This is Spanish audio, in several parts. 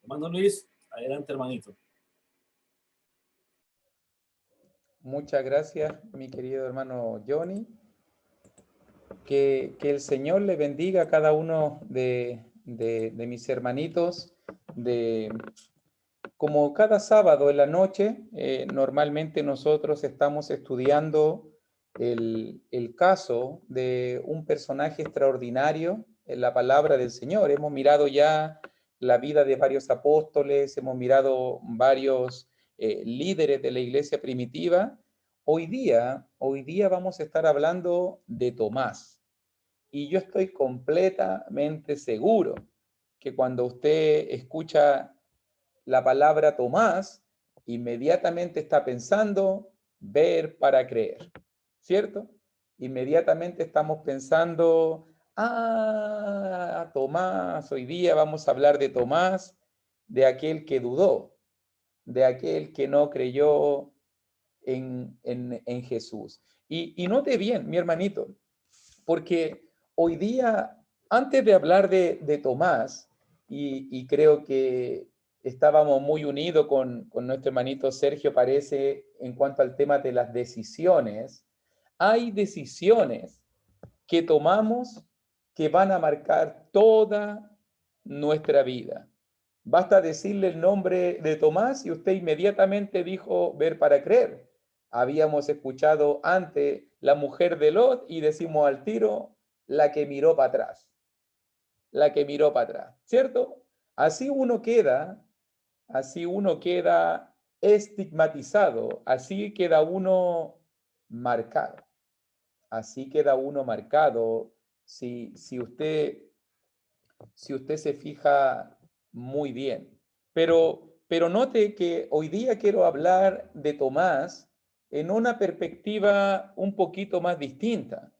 Hermano Luis, adelante, hermanito. Muchas gracias, mi querido hermano Johnny. Que el Señor le bendiga a cada uno de mis hermanitos. Como cada sábado en la noche, normalmente nosotros estamos estudiando el caso de un personaje extraordinario en la palabra del Señor. Hemos mirado ya la vida de varios apóstoles, hemos mirado varios líderes de la iglesia primitiva. Hoy día vamos a estar hablando de Tomás. Y yo estoy completamente seguro que cuando usted escucha la palabra Tomás, inmediatamente está pensando ver para creer, ¿cierto? Inmediatamente estamos pensando, Tomás, hoy día vamos a hablar de Tomás, de aquel que dudó, de aquel que no creyó en Jesús. Y note bien, mi hermanito, porque hoy día, antes de hablar de Tomás, y creo que estábamos muy unidos con nuestro hermanito Sergio, parece, en cuanto al tema de las decisiones, hay decisiones que tomamos que van a marcar toda nuestra vida. Basta decirle el nombre de Tomás y usted inmediatamente dijo ver para creer. Habíamos escuchado antes la mujer de Lot y decimos al tiro la que miró para atrás. La que miró para atrás, ¿cierto? Así uno queda estigmatizado, así queda uno marcado. Así queda uno marcado si usted se fija muy bien. Pero note que hoy día quiero hablar de Tomás en una perspectiva un poquito más distinta,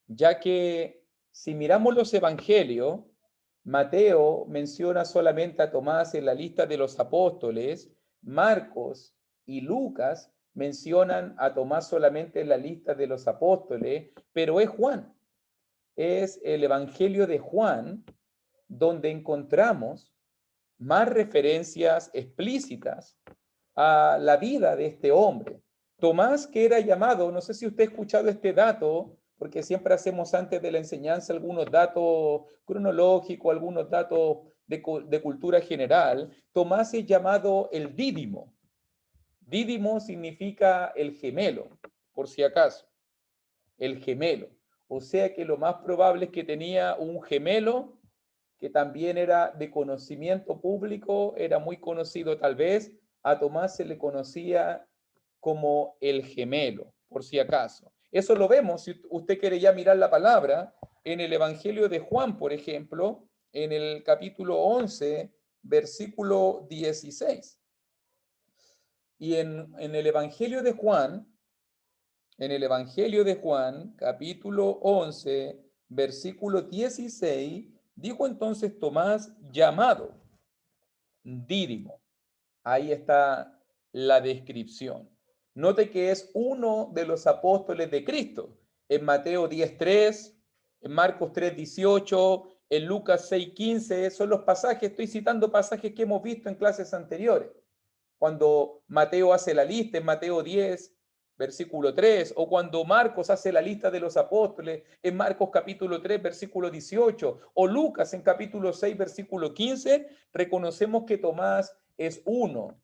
ya que si miramos los evangelios, Mateo menciona solamente a Tomás en la lista de los apóstoles, Marcos y Lucas mencionan a Tomás solamente en la lista de los apóstoles, pero es Juan, es el evangelio de Juan donde encontramos más referencias explícitas a la vida de este hombre. Tomás, que era llamado, no sé si usted ha escuchado este dato, porque siempre hacemos antes de la enseñanza algunos datos cronológicos, algunos datos de cultura general. Tomás es llamado el Dídimo. Dídimo significa el gemelo, por si acaso, el gemelo. O sea que lo más probable es que tenía un gemelo que también era de conocimiento público, era muy conocido tal vez. A Tomás se le conocía como el gemelo, por si acaso. Eso lo vemos, si usted quiere ya mirar la palabra, en el Evangelio de Juan, por ejemplo, en el capítulo 11, versículo 16. Y en el Evangelio de Juan, capítulo 11, versículo 16, dijo entonces Tomás, llamado Dídimo. Ahí está la descripción. Note que es uno de los apóstoles de Cristo. En Mateo 10:3, en Marcos 3:18, en Lucas 6:15, son los pasajes, estoy citando pasajes que hemos visto en clases anteriores. Cuando Mateo hace la lista en Mateo 10, versículo 3, o cuando Marcos hace la lista de los apóstoles en Marcos capítulo 3, versículo 18, o Lucas en capítulo 6, versículo 15, reconocemos que Tomás es uno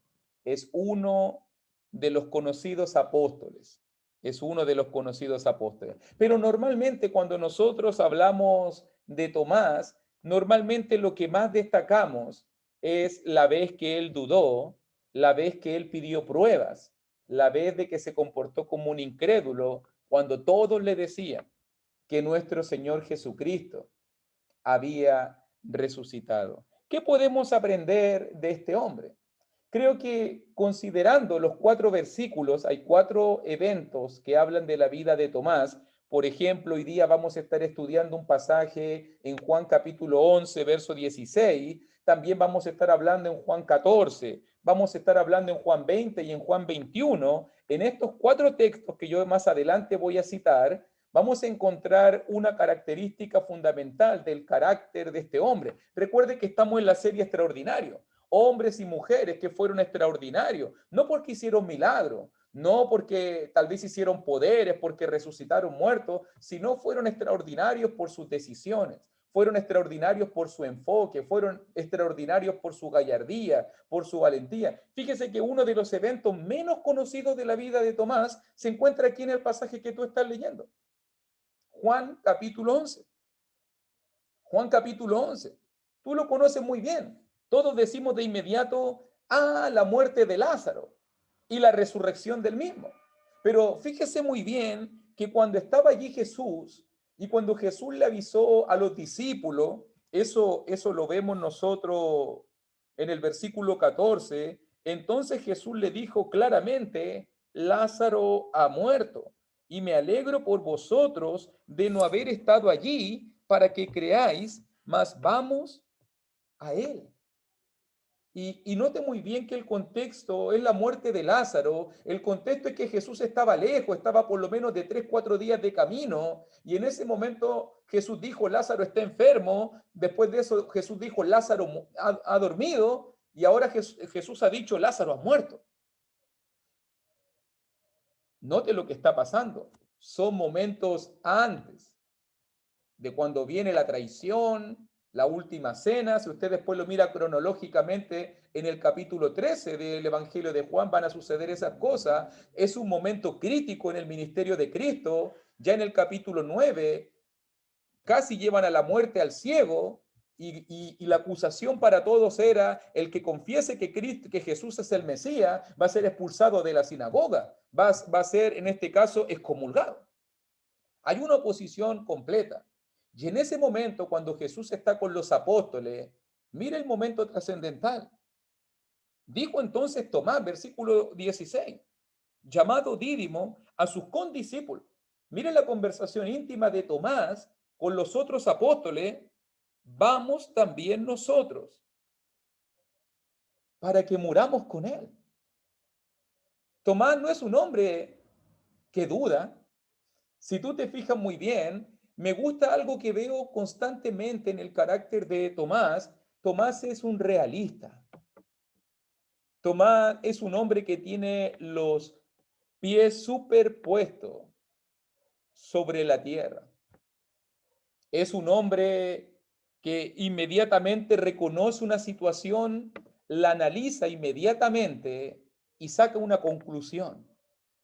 de los conocidos apóstoles. Es uno de los conocidos apóstoles. Pero normalmente cuando nosotros hablamos de Tomás, normalmente lo que más destacamos es la vez que él dudó, la vez que él pidió pruebas, la vez de que se comportó como un incrédulo cuando todos le decían que nuestro Señor Jesucristo había resucitado. ¿Qué podemos aprender de este hombre? Creo que considerando los 4 versículos, hay 4 eventos que hablan de la vida de Tomás. Por ejemplo, hoy día vamos a estar estudiando un pasaje en Juan capítulo 11, verso 16. También vamos a estar hablando en Juan 14. Vamos a estar hablando en Juan 20 y en Juan 21. En estos 4 textos que yo más adelante voy a citar, vamos a encontrar una característica fundamental del carácter de este hombre. Recuerde que estamos en la serie Extraordinario. hombres y mujeres que fueron extraordinarios, no porque hicieron milagros, no porque tal vez hicieron poderes, porque resucitaron muertos, sino fueron extraordinarios por sus decisiones, fueron extraordinarios por su enfoque, fueron extraordinarios por su gallardía, por su valentía. Fíjese que uno de los eventos menos conocidos de la vida de Tomás se encuentra aquí en el pasaje que tú estás leyendo. Juan capítulo 11. Juan capítulo 11. Tú lo conoces muy bien. Todos decimos de inmediato, la muerte de Lázaro y la resurrección del mismo. Pero fíjese muy bien que cuando estaba allí Jesús y cuando Jesús le avisó a los discípulos, eso lo vemos nosotros en el versículo 14, entonces Jesús le dijo claramente, Lázaro ha muerto y me alegro por vosotros de no haber estado allí para que creáis, mas vamos a él. Y note muy bien que el contexto es la muerte de Lázaro, el contexto es que Jesús estaba lejos, estaba por lo menos de 3, 4 días de camino, y en ese momento Jesús dijo, Lázaro está enfermo, después de eso Jesús dijo, Lázaro ha dormido, y ahora Jesús ha dicho, Lázaro ha muerto. Note lo que está pasando, son momentos antes de cuando viene la traición, la última cena. Si usted después lo mira cronológicamente en el capítulo 13 del Evangelio de Juan, van a suceder esas cosas. Es un momento crítico en el ministerio de Cristo. Ya en el capítulo 9 casi llevan a la muerte al ciego y la acusación para todos era el que confiese que Jesús es el Mesías va a ser expulsado de la sinagoga, va a ser en este caso excomulgado. Hay una oposición completa. Y en ese momento, cuando Jesús está con los apóstoles, mira el momento trascendental. Dijo entonces Tomás, versículo 16, llamado Dídimo, a sus condiscípulos. Miren la conversación íntima de Tomás con los otros apóstoles. Vamos también nosotros para que muramos con él. Tomás no es un hombre que duda. Si tú te fijas muy bien, me gusta algo que veo constantemente en el carácter de Tomás. Tomás es un realista. Tomás es un hombre que tiene los pies superpuestos sobre la tierra. Es un hombre que inmediatamente reconoce una situación, la analiza inmediatamente y saca una conclusión.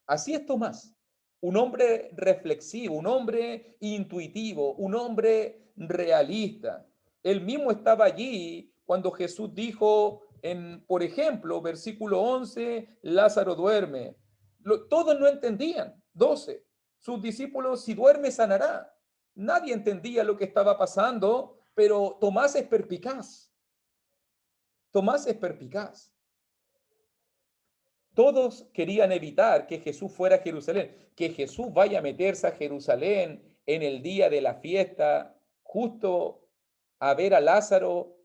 Así es Tomás, un hombre reflexivo, un hombre intuitivo, un hombre realista. Él mismo estaba allí cuando Jesús dijo, por ejemplo, versículo 11, Lázaro duerme. Todos no entendían. 12, sus discípulos, si duerme, sanará. Nadie entendía lo que estaba pasando, pero Tomás es perspicaz. Tomás es perspicaz. Todos querían evitar que Jesús fuera a Jerusalén, que Jesús vaya a meterse a Jerusalén en el día de la fiesta, justo a ver a Lázaro.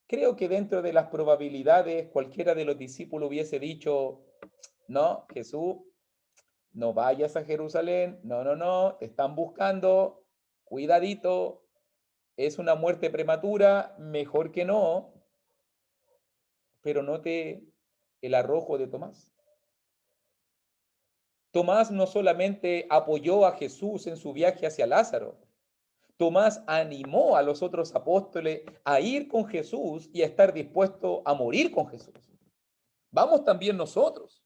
Creo que dentro de las probabilidades cualquiera de los discípulos hubiese dicho, no, Jesús, no vayas a Jerusalén, no, no, no, te están buscando, cuidadito, es una muerte prematura, mejor que no, pero note el arrojo de Tomás. Tomás no solamente apoyó a Jesús en su viaje hacia Lázaro, Tomás animó a los otros apóstoles a ir con Jesús y a estar dispuesto a morir con Jesús. Vamos también nosotros.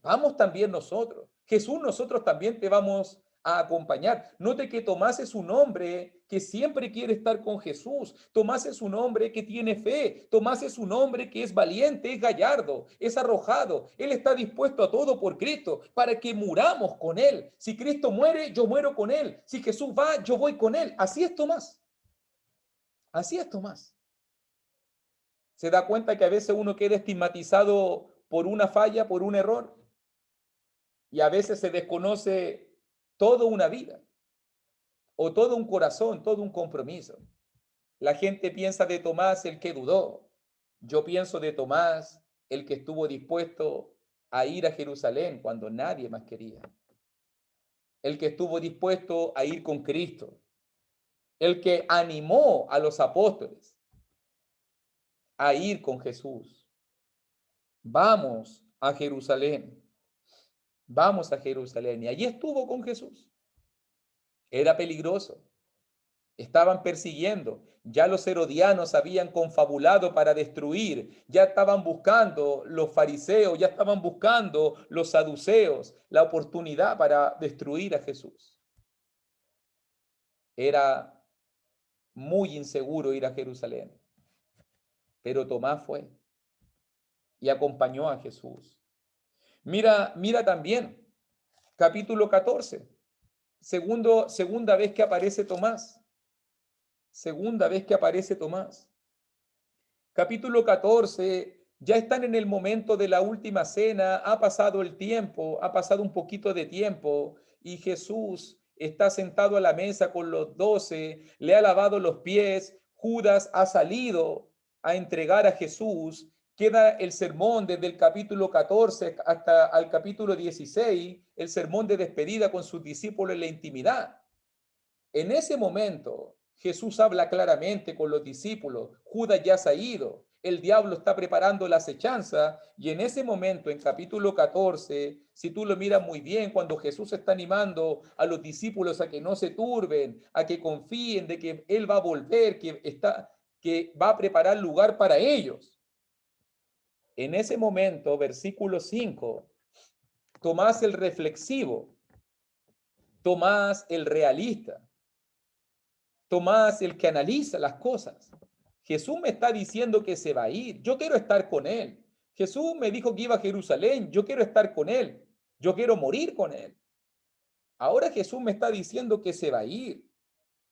Vamos también nosotros. Jesús, nosotros también te vamos a acompañar. Note que Tomás es un hombre que siempre quiere estar con Jesús. Tomás es un hombre que tiene fe. Tomás es un hombre que es valiente, es gallardo, es arrojado. Él está dispuesto a todo por Cristo para que muramos con él. Si Cristo muere, yo muero con él. Si Jesús va, yo voy con él. Así es Tomás. Así es Tomás. Se da cuenta que a veces uno queda estigmatizado por una falla, por un error. Y a veces se desconoce toda una vida o todo un corazón, todo un compromiso. La gente piensa de Tomás el que dudó. Yo pienso de Tomás el que estuvo dispuesto a ir a Jerusalén cuando nadie más quería. El que estuvo dispuesto a ir con Cristo. El que animó a los apóstoles. a ir con Jesús. Vamos a Jerusalén. Vamos a Jerusalén. Y allí estuvo con Jesús. Era peligroso. Estaban persiguiendo. Ya los herodianos habían confabulado para destruir. Ya estaban buscando los fariseos, ya estaban buscando los saduceos la oportunidad para destruir a Jesús. Era muy inseguro ir a Jerusalén. Pero Tomás fue y acompañó a Jesús. Mira también, capítulo 14. Segunda vez que aparece Tomás. Segunda vez que aparece Tomás. Capítulo 14, ya están en el momento de la última cena, ha pasado el tiempo, ha pasado un poquito de tiempo y Jesús está sentado a la mesa con los 12, le ha lavado los pies, Judas ha salido a entregar a Jesús, queda el sermón desde el capítulo 14 hasta el capítulo 16, el sermón de despedida con sus discípulos en la intimidad. En ese momento, Jesús habla claramente con los discípulos, Judas ya se ha ido, el diablo está preparando la acechanza y en ese momento, en capítulo 14, si tú lo miras muy bien, cuando Jesús está animando a los discípulos a que no se turben, a que confíen de que Él va a volver, que va a preparar lugar para ellos. En ese momento, versículo 5, Tomás el reflexivo, Tomás el realista, Tomás el que analiza las cosas. Jesús me está diciendo que se va a ir. Yo quiero estar con él. Jesús me dijo que iba a Jerusalén. Yo quiero estar con él. Yo quiero morir con él. Ahora Jesús me está diciendo que se va a ir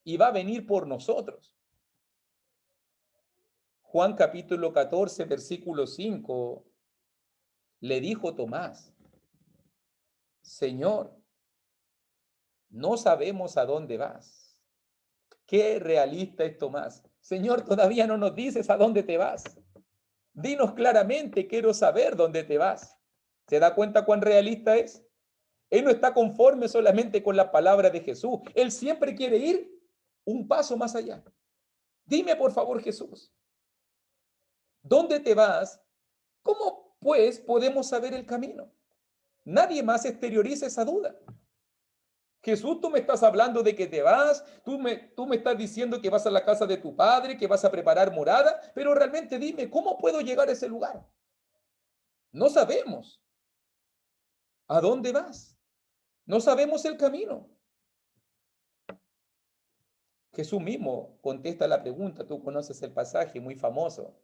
y va a venir por nosotros. Juan capítulo 14, versículo 5, le dijo Tomás, Señor, no sabemos a dónde vas. Qué realista es Tomás. Señor, todavía no nos dices a dónde te vas. Dinos claramente, quiero saber dónde te vas. ¿Se da cuenta cuán realista es? Él no está conforme solamente con la palabra de Jesús. Él siempre quiere ir un paso más allá. Dime, por favor, Jesús, ¿dónde te vas? ¿Cómo, pues, podemos saber el camino? Nadie más exterioriza esa duda. Jesús, tú me estás hablando de que te vas, tú me estás diciendo que vas a la casa de tu padre, que vas a preparar morada, pero realmente dime, ¿cómo puedo llegar a ese lugar? No sabemos. ¿A dónde vas? No sabemos el camino. Jesús mismo contesta la pregunta, tú conoces el pasaje muy famoso,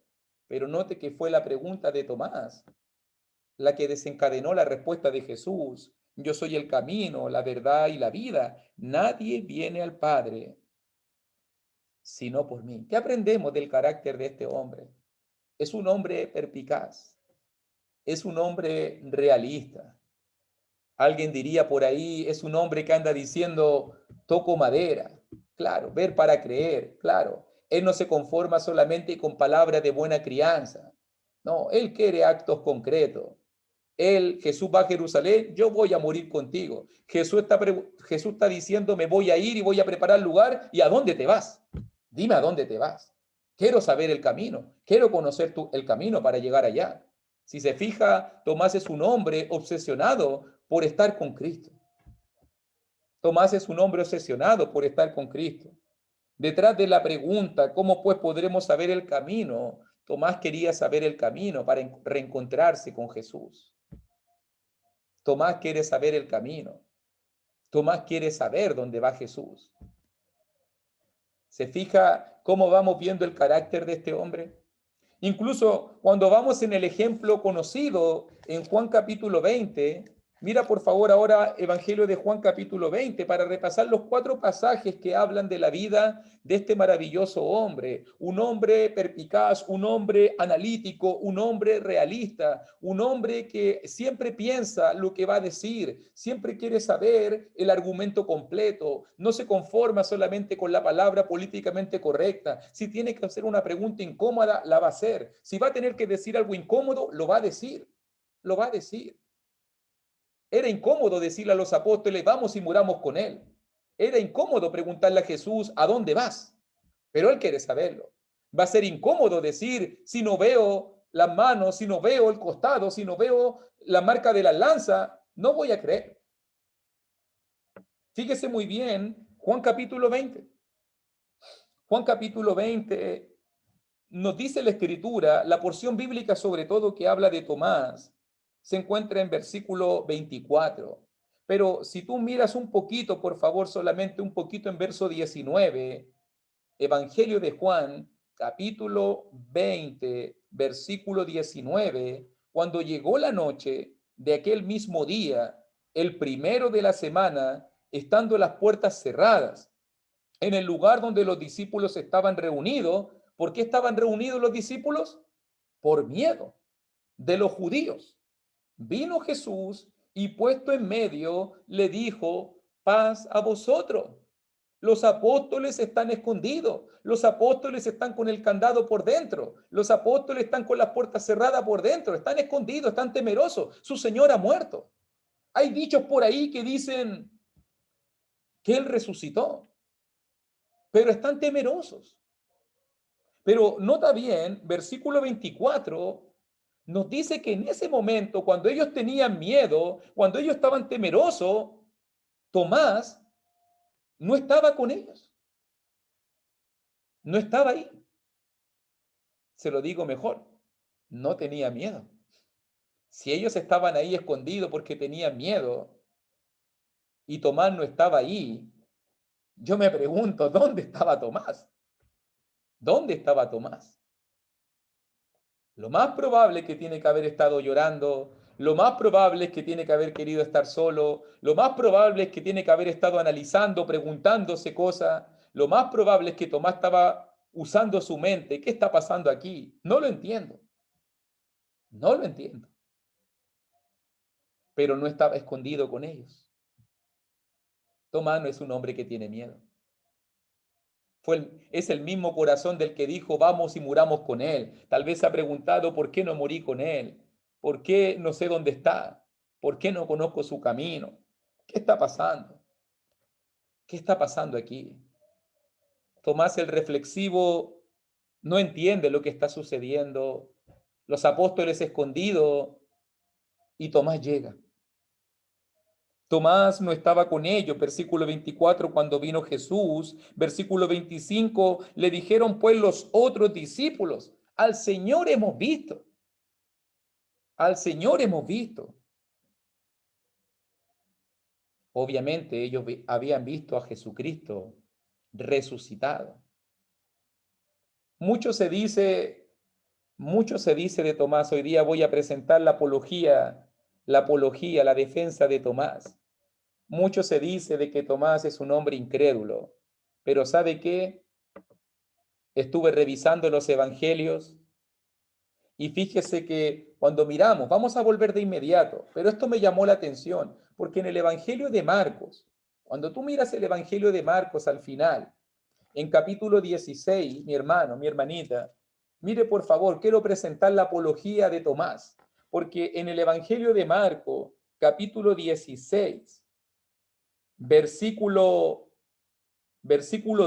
pero note que fue la pregunta de Tomás la que desencadenó la respuesta de Jesús. Yo soy el camino, la verdad y la vida. Nadie viene al Padre sino por mí. ¿Qué aprendemos del carácter de este hombre? Es un hombre perspicaz, es un hombre realista. Alguien diría por ahí, es un hombre que anda diciendo, toco madera. Claro, ver para creer, claro. Él no se conforma solamente con palabras de buena crianza. No, él quiere actos concretos. Jesús va a Jerusalén, yo voy a morir contigo. Jesús está diciendo, me voy a ir y voy a preparar lugar. ¿Y a dónde te vas? Dime a dónde te vas. Quiero saber el camino. Quiero conocer el camino para llegar allá. Si se fija, Tomás es un hombre obsesionado por estar con Cristo. Tomás es un hombre obsesionado por estar con Cristo. Detrás de la pregunta, ¿cómo pues podremos saber el camino? Tomás quería saber el camino para reencontrarse con Jesús. Tomás quiere saber el camino. Tomás quiere saber dónde va Jesús. ¿Se fija cómo vamos viendo el carácter de este hombre? Incluso cuando vamos en el ejemplo conocido en Juan capítulo 20, mira por favor ahora Evangelio de Juan capítulo 20 para repasar los 4 pasajes que hablan de la vida de este maravilloso hombre. Un hombre perspicaz, un hombre analítico, un hombre realista, un hombre que siempre piensa lo que va a decir, siempre quiere saber el argumento completo, no se conforma solamente con la palabra políticamente correcta. Si tiene que hacer una pregunta incómoda, la va a hacer. Si va a tener que decir algo incómodo, lo va a decir. Lo va a decir. Era incómodo decirle a los apóstoles, vamos y muramos con él. Era incómodo preguntarle a Jesús, ¿a dónde vas? Pero él quiere saberlo. Va a ser incómodo decir, si no veo las manos, si no veo el costado, si no veo la marca de la lanza, no voy a creer. Fíjese muy bien, Juan capítulo 20. Juan capítulo 20 nos dice la Escritura, la porción bíblica sobre todo que habla de Tomás, se encuentra en versículo 24. Pero si tú miras un poquito, por favor, solamente un poquito en verso 19, Evangelio de Juan, capítulo 20, versículo 19, cuando llegó la noche de aquel mismo día, el primero de la semana, estando las puertas cerradas, en el lugar donde los discípulos estaban reunidos. ¿Por qué estaban reunidos los discípulos? Por miedo de los judíos. Vino Jesús y puesto en medio le dijo, paz a vosotros. Los apóstoles están escondidos, los apóstoles están con el candado por dentro, los apóstoles están con las puertas cerradas por dentro, están escondidos, están temerosos, su Señor ha muerto. Hay dichos por ahí que dicen que Él resucitó, pero están temerosos. Pero nota bien, versículo 24 nos dice que en ese momento, cuando ellos tenían miedo, cuando ellos estaban temerosos, Tomás no estaba con ellos. No estaba ahí. Se lo digo mejor, no tenía miedo. Si ellos estaban ahí escondidos porque tenían miedo y Tomás no estaba ahí, yo me pregunto, ¿dónde estaba Tomás? ¿Dónde estaba Tomás? Lo más probable es que tiene que haber estado llorando, lo más probable es que tiene que haber querido estar solo, lo más probable es que tiene que haber estado analizando, preguntándose cosas, lo más probable es que Tomás estaba usando su mente. ¿Qué está pasando aquí? No lo entiendo. No lo entiendo. Pero no estaba escondido con ellos. Tomás no es un hombre que tiene miedo. Es el mismo corazón del que dijo, vamos y muramos con él. Tal vez se ha preguntado, ¿por qué no morí con él? ¿Por qué no sé dónde está? ¿Por qué no conozco su camino? ¿Qué está pasando? ¿Qué está pasando aquí? Tomás el reflexivo no entiende lo que está sucediendo. Los apóstoles escondidos y Tomás llega. Tomás no estaba con ellos, versículo 24, cuando vino Jesús. Versículo 25, le dijeron pues los otros discípulos, al Señor hemos visto. Al Señor hemos visto. Obviamente ellos habían visto a Jesucristo resucitado. Mucho se dice de Tomás. Hoy día voy a presentar la apología, la defensa de Tomás. Mucho se dice de que Tomás es un hombre incrédulo, pero ¿sabe qué? Estuve revisando los evangelios y fíjese que cuando miramos, vamos a volver de inmediato, pero esto me llamó la atención, porque en el evangelio de Marcos, cuando tú miras el evangelio de Marcos al final, en capítulo 16, mi hermano, mi hermanita, mire por favor, quiero presentar la apología de Tomás, porque en el evangelio de Marcos, capítulo 16, versículo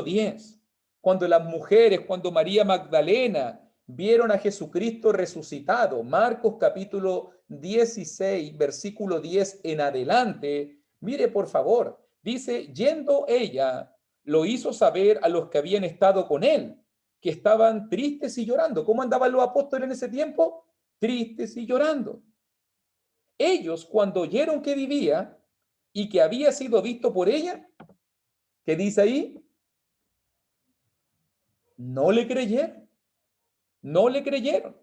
10, cuando María Magdalena vieron a Jesucristo resucitado, Marcos capítulo 16, versículo 10 en adelante, mire por favor, dice, yendo ella, lo hizo saber a los que habían estado con él, que estaban tristes y llorando. ¿Cómo andaban los apóstoles en ese tiempo? Tristes y llorando. Ellos, cuando oyeron que vivía y que había sido visto por ella, ¿qué dice ahí? No le creyeron. No le creyeron.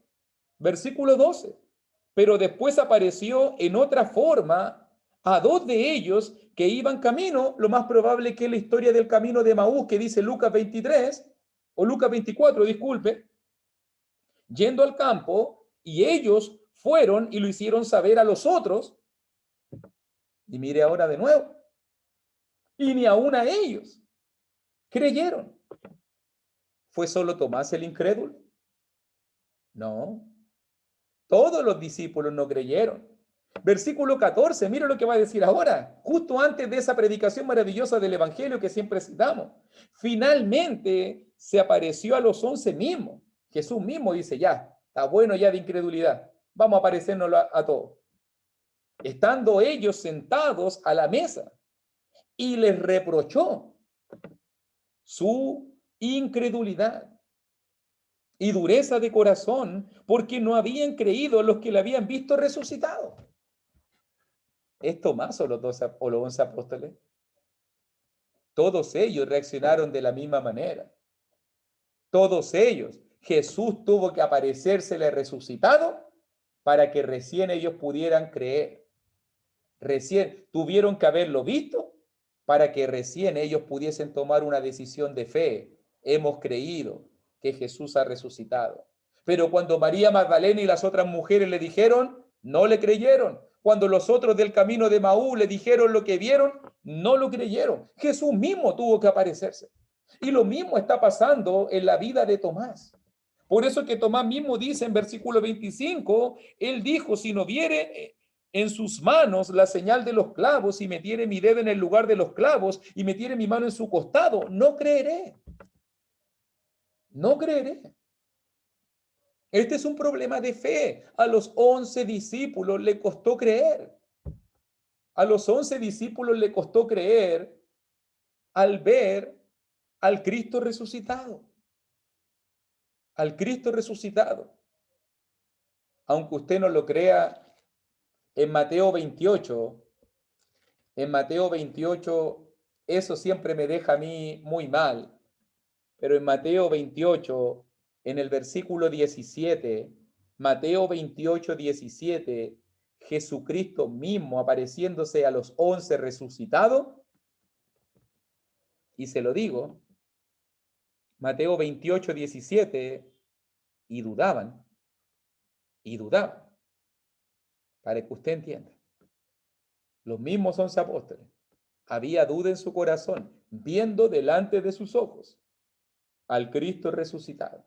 Versículo 12. Pero después apareció en otra forma a dos de ellos que iban camino, lo más probable que es la historia del camino de Maús que dice Lucas 23, o Lucas 24, disculpe, yendo al campo, y ellos fueron y lo hicieron saber a los otros, y mire ahora de nuevo, y ni aún a ellos creyeron. ¿Fue solo Tomás el incrédulo? No. Todos los discípulos no creyeron. Versículo 14, mira lo que va a decir ahora, justo antes de esa predicación maravillosa del Evangelio que siempre citamos. Finalmente, se apareció a los 11 mismos. Jesús mismo dice, ya, está bueno ya de incredulidad. Vamos a aparecernos a todos. Estando ellos sentados a la mesa y les reprochó su incredulidad y dureza de corazón porque no habían creído los que le habían visto resucitado. ¿Es Tomás o los 11 apóstoles? Todos ellos reaccionaron de la misma manera. Todos ellos. Jesús tuvo que aparecérsele resucitado para que recién ellos pudieran creer. Recién tuvieron que haberlo visto para que recién ellos pudiesen tomar una decisión de fe. Hemos creído que Jesús ha resucitado. Pero cuando María Magdalena y las otras mujeres le dijeron, no le creyeron. Cuando los otros del camino de Maú le dijeron lo que vieron, no lo creyeron. Jesús mismo tuvo que aparecerse. Y lo mismo está pasando en la vida de Tomás. Por eso que Tomás mismo dice en versículo 25, él dijo, si no viere en sus manos la señal de los clavos y metiere mi dedo en el lugar de los clavos y metiere mi mano en su costado, no creeré. No creeré. Este es un problema de fe. A los 11 discípulos le costó creer. A los 11 discípulos le costó creer al ver al Cristo resucitado. Al Cristo resucitado. Aunque usted no lo crea, en Mateo 28, eso siempre me deja a mí muy mal, pero en Mateo 28, en el versículo 17, Mateo 28, 17, Jesucristo mismo apareciéndose a los 11 resucitados, y se lo digo, Mateo 28, 17, y dudaban, para que usted entienda. Los mismos 11 apóstoles. Había duda en su corazón, viendo delante de sus ojos al Cristo resucitado.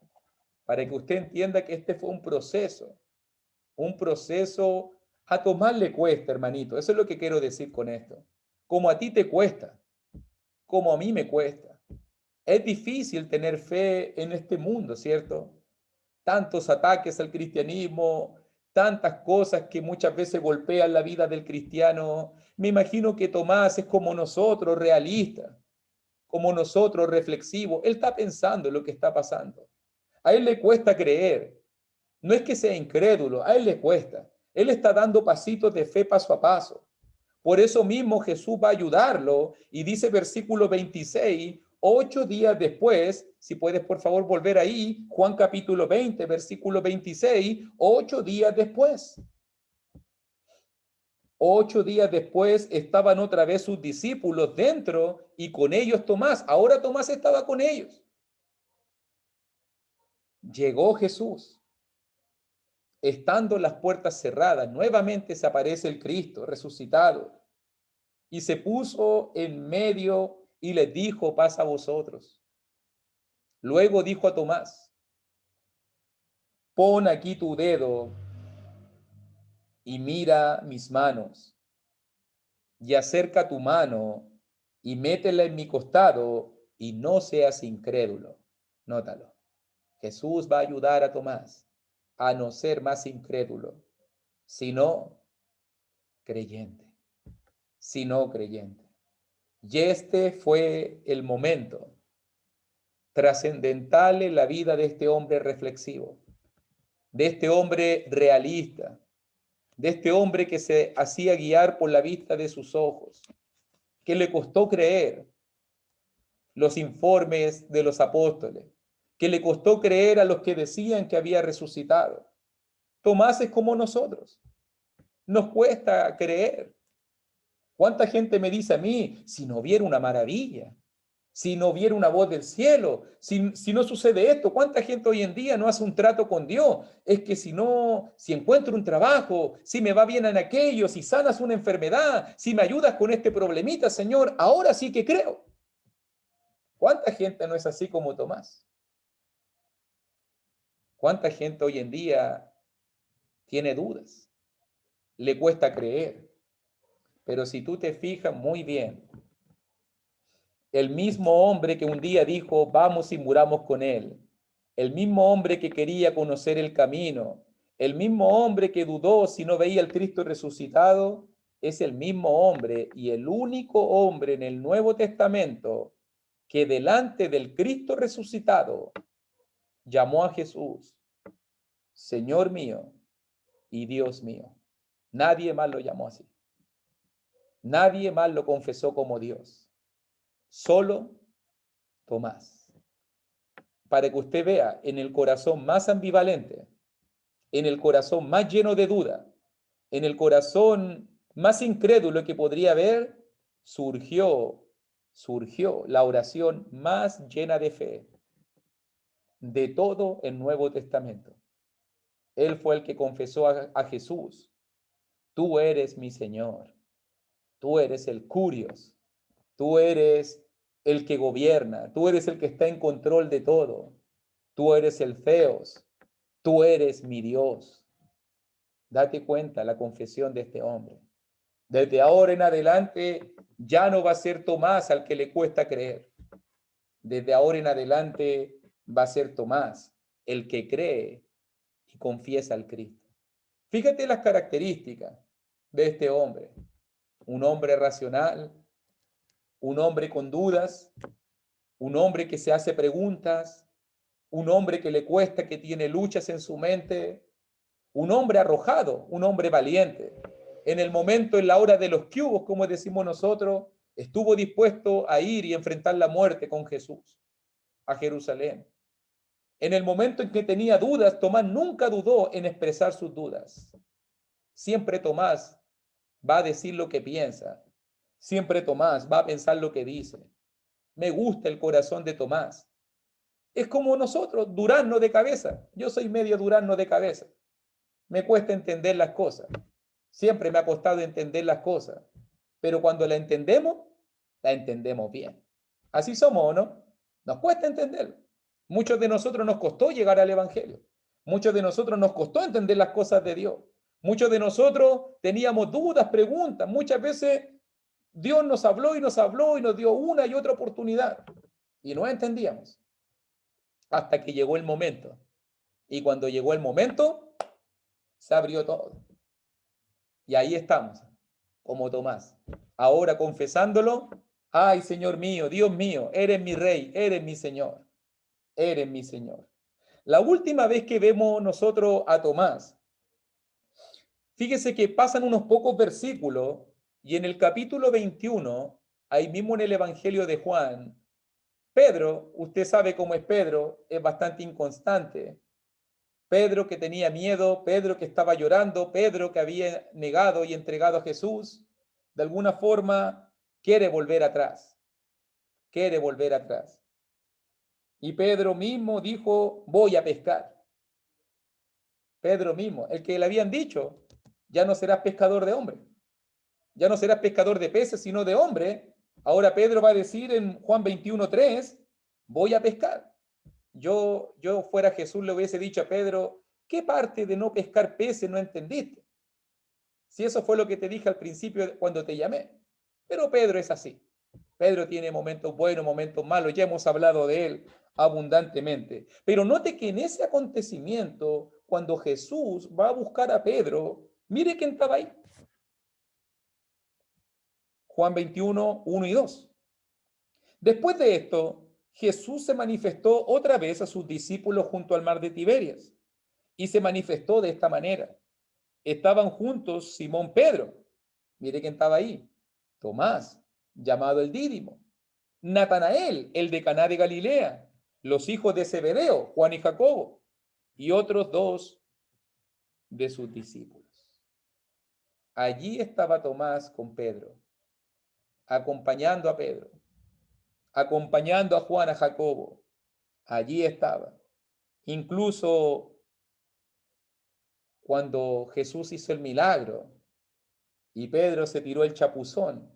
Para que usted entienda que este fue un proceso a Tomás le cuesta, hermanito. Eso es lo que quiero decir con esto. Como a ti te cuesta, como a mí me cuesta. Es difícil tener fe en este mundo, ¿cierto? Tantos ataques al cristianismo, tantas cosas que muchas veces golpean la vida del cristiano. Me imagino que Tomás es como nosotros, realista, como nosotros, reflexivo. Él está pensando en lo que está pasando. A él le cuesta creer. No es que sea incrédulo, a él le cuesta. Él está dando pasitos de fe paso a paso. Por eso mismo Jesús va a ayudarlo y dice versículo 26, 8 días después, si puedes por favor volver ahí, Juan capítulo 20, versículo 26, 8 días después. 8 días después estaban otra vez sus discípulos dentro y con ellos Tomás. Ahora Tomás estaba con ellos. Llegó Jesús. Estando las puertas cerradas, nuevamente se aparece el Cristo resucitado y se puso en medio y les dijo, paz a vosotros. Luego dijo a Tomás, pon aquí tu dedo y mira mis manos y acerca tu mano y métela en mi costado y no seas incrédulo. Nótalo. Jesús va a ayudar a Tomás a no ser más incrédulo, sino creyente. Sino creyente. Y este fue el momento trascendental en la vida de este hombre reflexivo, de este hombre realista, de este hombre que se hacía guiar por la vista de sus ojos, que le costó creer los informes de los apóstoles, que le costó creer a los que decían que había resucitado. Tomás es como nosotros. Nos cuesta creer. ¿Cuánta gente me dice a mí, si no hubiera una maravilla, si no hubiera una voz del cielo, si no sucede esto? ¿Cuánta gente hoy en día no hace un trato con Dios? Es que si encuentro un trabajo, si me va bien en aquello, si sanas una enfermedad, si me ayudas con este problemita, Señor, ahora sí que creo. ¿Cuánta gente no es así como Tomás? ¿Cuánta gente hoy en día tiene dudas? Le cuesta creer. Pero si tú te fijas muy bien, El mismo hombre que un día dijo, vamos y muramos con él. El mismo hombre que quería conocer el camino. El mismo hombre que dudó si no veía al Cristo resucitado. Es el mismo hombre y el único hombre en el Nuevo Testamento que delante del Cristo resucitado llamó a Jesús Señor mío y Dios mío. Nadie más lo llamó así. Nadie más lo confesó como Dios. Solo Tomás. Para que usted vea, en el corazón más ambivalente, en el corazón más lleno de duda, en el corazón más incrédulo que podría haber, surgió la oración más llena de fe de todo el Nuevo Testamento. Él fue el que confesó a Jesús, tú eres mi Señor, tú eres el Curios, tú eres el que gobierna, tú eres el que está en control de todo, tú eres el Theos, tú eres mi Dios. Date cuenta la confesión de este hombre. Desde ahora en adelante ya no va a ser Tomás al que le cuesta creer. Desde ahora en adelante va a ser Tomás el que cree y confiesa al Cristo. Fíjate las características de este hombre. Un hombre racional, un hombre con dudas, un hombre que se hace preguntas, un hombre que le cuesta, que tiene luchas en su mente, un hombre arrojado, un hombre valiente. En el momento, en la hora de los cubos, como decimos nosotros, estuvo dispuesto a ir y enfrentar la muerte con Jesús a Jerusalén. En el momento en que tenía dudas, Tomás nunca dudó en expresar sus dudas. Siempre Tomás va a decir lo que piensa. Siempre Tomás va a pensar lo que dice. Me gusta el corazón de Tomás. Es como nosotros, durazno de cabeza. Yo soy medio durazno de cabeza. Me cuesta entender las cosas. Siempre me ha costado entender las cosas. Pero cuando la entendemos bien. Así somos, ¿o no? Nos cuesta entenderlo. Muchos de nosotros nos costó llegar al Evangelio. Muchos de nosotros nos costó entender las cosas de Dios. Muchos de nosotros teníamos dudas, preguntas. Muchas veces Dios nos habló y nos dio una y otra oportunidad. Y no entendíamos. Hasta que llegó el momento. Y cuando llegó el momento, se abrió todo. Y ahí estamos, como Tomás. Ahora confesándolo, ay, Señor mío, Dios mío, eres mi Rey, eres mi Señor, eres mi Señor. La última vez que vemos nosotros a Tomás, fíjese que pasan unos pocos versículos y en el capítulo 21, ahí mismo en el Evangelio de Juan, Pedro, usted sabe cómo es Pedro, es bastante inconstante. Pedro que tenía miedo, Pedro que estaba llorando, Pedro que había negado y entregado a Jesús, de alguna forma quiere volver atrás, quiere volver atrás. Y Pedro mismo dijo, voy a pescar. Pedro mismo, el que le habían dicho, ya no serás pescador de hombres, ya no serás pescador de peces, sino de hombres. Ahora Pedro va a decir en Juan 21:3, voy a pescar. Yo fuera Jesús le hubiese dicho a Pedro, ¿qué parte de no pescar peces no entendiste? Si eso fue lo que te dije al principio cuando te llamé. Pero Pedro es así. Pedro tiene momentos buenos, momentos malos, ya hemos hablado de él abundantemente. Pero note que en ese acontecimiento, cuando Jesús va a buscar a Pedro, mire quién estaba ahí. Juan 21, 1 y 2. Después de esto, Jesús se manifestó otra vez a sus discípulos junto al mar de Tiberias y se manifestó de esta manera. Estaban juntos Simón Pedro, mire quién estaba ahí, Tomás, llamado el Dídimo, Natanael, el de Caná de Galilea, los hijos de Zebedeo, Juan y Jacobo, y otros dos de sus discípulos. Allí estaba Tomás con Pedro, acompañando a Pedro, acompañando a Juan, a Jacobo. Allí estaba. Incluso cuando Jesús hizo el milagro y Pedro se tiró el chapuzón,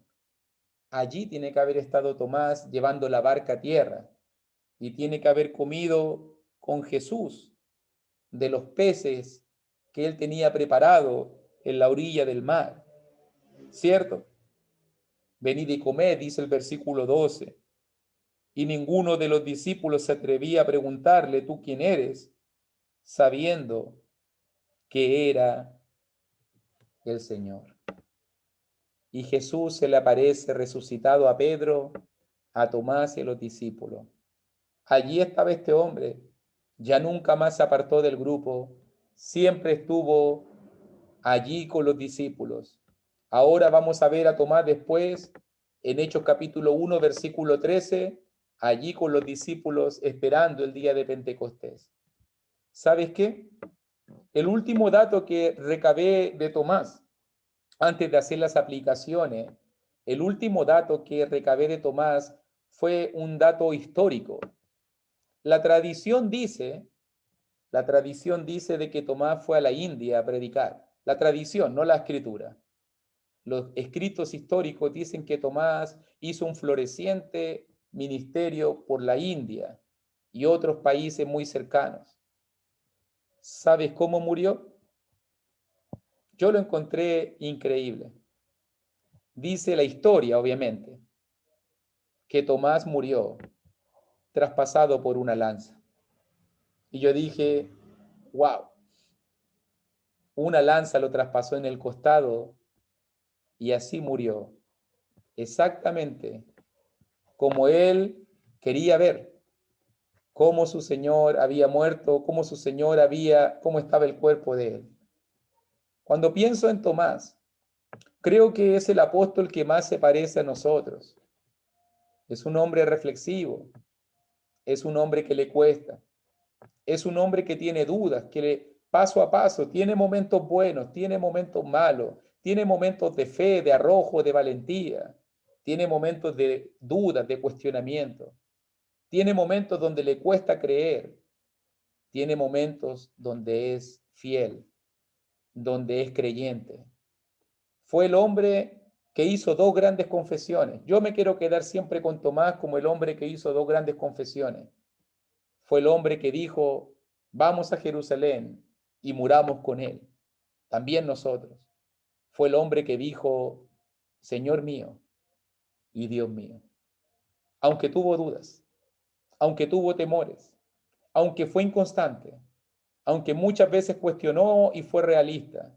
allí tiene que haber estado Tomás llevando la barca a tierra y tiene que haber comido con Jesús de los peces que él tenía preparado en la orilla del mar. ¿Cierto? Venid y comed, dice el versículo 12. y ninguno de los discípulos se atrevía a preguntarle, ¿tú quién eres?, sabiendo que era el Señor. Y Jesús se le aparece resucitado a Pedro, a Tomás y a los discípulos. Allí estaba este hombre, ya nunca más se apartó del grupo, siempre estuvo allí con los discípulos. Ahora vamos a ver a Tomás después, en Hechos capítulo 1, versículo 13, allí con los discípulos esperando el día de Pentecostés. ¿Sabes qué? El último dato que recabé de Tomás, antes de hacer las aplicaciones, el último dato que recabé de Tomás fue un dato histórico. La tradición dice de que Tomás fue a la India a predicar. La tradición, no la escritura. Los escritos históricos dicen que Tomás hizo un floreciente ministerio por la India y otros países muy cercanos. ¿Sabes cómo murió? Yo lo encontré increíble. Dice la historia, obviamente, que Tomás murió traspasado por una lanza. Y yo dije, wow, una lanza lo traspasó en el costado y así murió, exactamente como él quería ver, cómo su Señor había muerto, cómo estaba el cuerpo de él. Cuando pienso en Tomás, creo que es el apóstol que más se parece a nosotros. Es un hombre reflexivo, es un hombre que le cuesta, es un hombre que tiene dudas, paso a paso, tiene momentos buenos, tiene momentos malos, tiene momentos de fe, de arrojo, de valentía, tiene momentos de dudas, de cuestionamiento, tiene momentos donde le cuesta creer, tiene momentos donde es fiel, donde es creyente. Fue el hombre que hizo dos grandes confesiones. Yo me quiero quedar siempre con Tomás como el hombre que hizo dos grandes confesiones. Fue el hombre que dijo, vamos a Jerusalén y muramos con él. También nosotros. Fue el hombre que dijo, Señor mío y Dios mío. Aunque tuvo dudas, aunque tuvo temores, aunque fue inconstante, aunque muchas veces cuestionó y fue realista,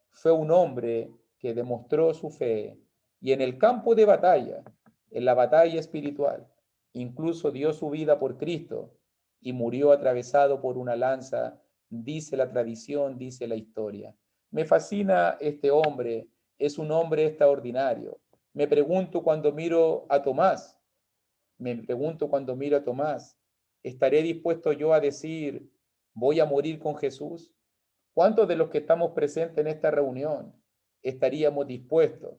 fue un hombre que demostró su fe y en el campo de batalla, en la batalla espiritual, incluso dio su vida por Cristo y murió atravesado por una lanza, dice la tradición, dice la historia. Me fascina este hombre, es un hombre extraordinario. Me pregunto cuando miro a Tomás, ¿estaré dispuesto yo a decir, voy a morir con Jesús? ¿Cuántos de los que estamos presentes en esta reunión estaríamos dispuestos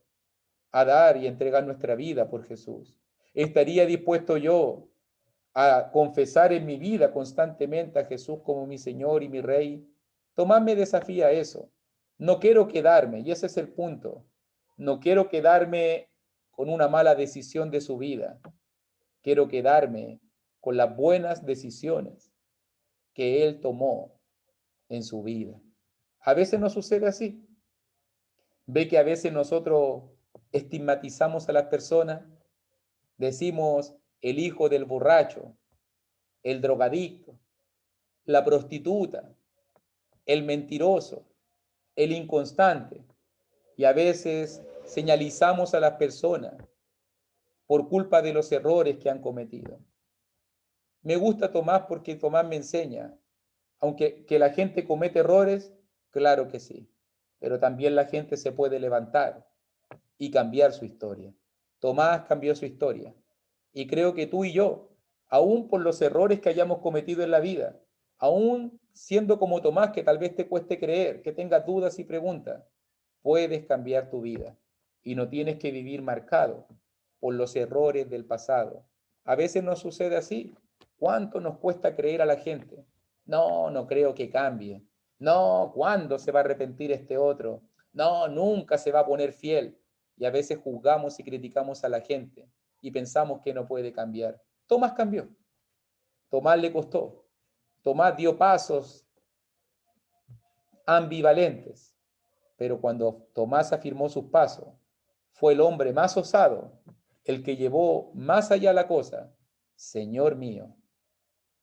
a dar y entregar nuestra vida por Jesús? ¿Estaría dispuesto yo a confesar en mi vida constantemente a Jesús como mi Señor y mi Rey? Tomás me desafía a eso. No quiero quedarme, y ese es el punto, no quiero quedarme con una mala decisión de su vida. Quiero quedarme con las buenas decisiones que Él tomó en su vida. A veces nos sucede así. Ve que a veces nosotros estigmatizamos a las personas, decimos el hijo del borracho, el drogadicto, la prostituta, el mentiroso, el inconstante, y a veces señalizamos a las personas por culpa de los errores que han cometido. Me gusta Tomás porque Tomás me enseña, aunque que la gente comete errores, claro que sí, pero también la gente se puede levantar y cambiar su historia. Tomás cambió su historia y creo que tú y yo, aún por los errores que hayamos cometido en la vida, aún siendo como Tomás, que tal vez te cueste creer, que tengas dudas y preguntas, puedes cambiar tu vida y no tienes que vivir marcado por los errores del pasado. A veces nos sucede así. ¿Cuánto nos cuesta creer a la gente? No, no creo que cambie. No, ¿cuándo se va a arrepentir este otro? No, nunca se va a poner fiel. Y a veces juzgamos y criticamos a la gente y pensamos que no puede cambiar. Tomás cambió. Tomás le costó. Tomás dio pasos ambivalentes. Pero cuando Tomás afirmó sus pasos, fue el hombre más osado, el que llevó más allá la cosa Señor mío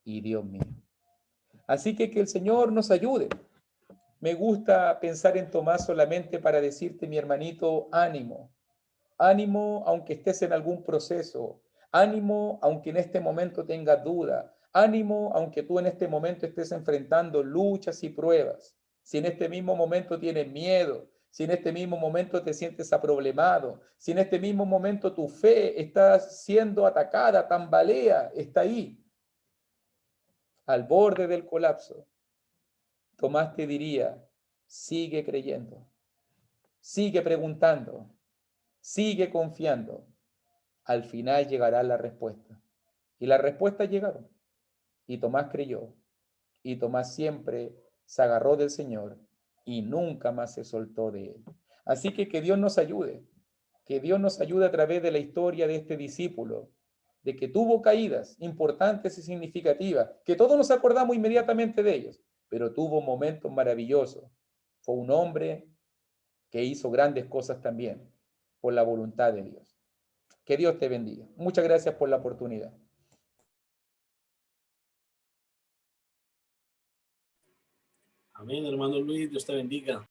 y Dios mío. Así que el Señor nos ayude. Me gusta pensar en Tomás solamente para decirte, mi hermanito, ánimo. Ánimo aunque estés en algún proceso. Ánimo aunque en este momento tengas duda. Ánimo aunque tú en este momento estés enfrentando luchas y pruebas. Si en este mismo momento tienes miedo, si en este mismo momento te sientes aproblemado, si en este mismo momento tu fe está siendo atacada, tambalea, está ahí, al borde del colapso, Tomás te diría, sigue creyendo, sigue preguntando, sigue confiando. Al final llegará la respuesta. Y las respuestas llegaron. Y Tomás creyó. Y Tomás siempre se agarró del Señor y nunca más se soltó de él. Así que Dios nos ayude. Que Dios nos ayude a través de la historia de este discípulo, de que tuvo caídas importantes y significativas, que todos nos acordamos inmediatamente de ellos, pero tuvo momentos maravillosos. Fue un hombre que hizo grandes cosas también por la voluntad de Dios. Que Dios te bendiga. Muchas gracias por la oportunidad. Amén, hermano Luis, Dios te bendiga.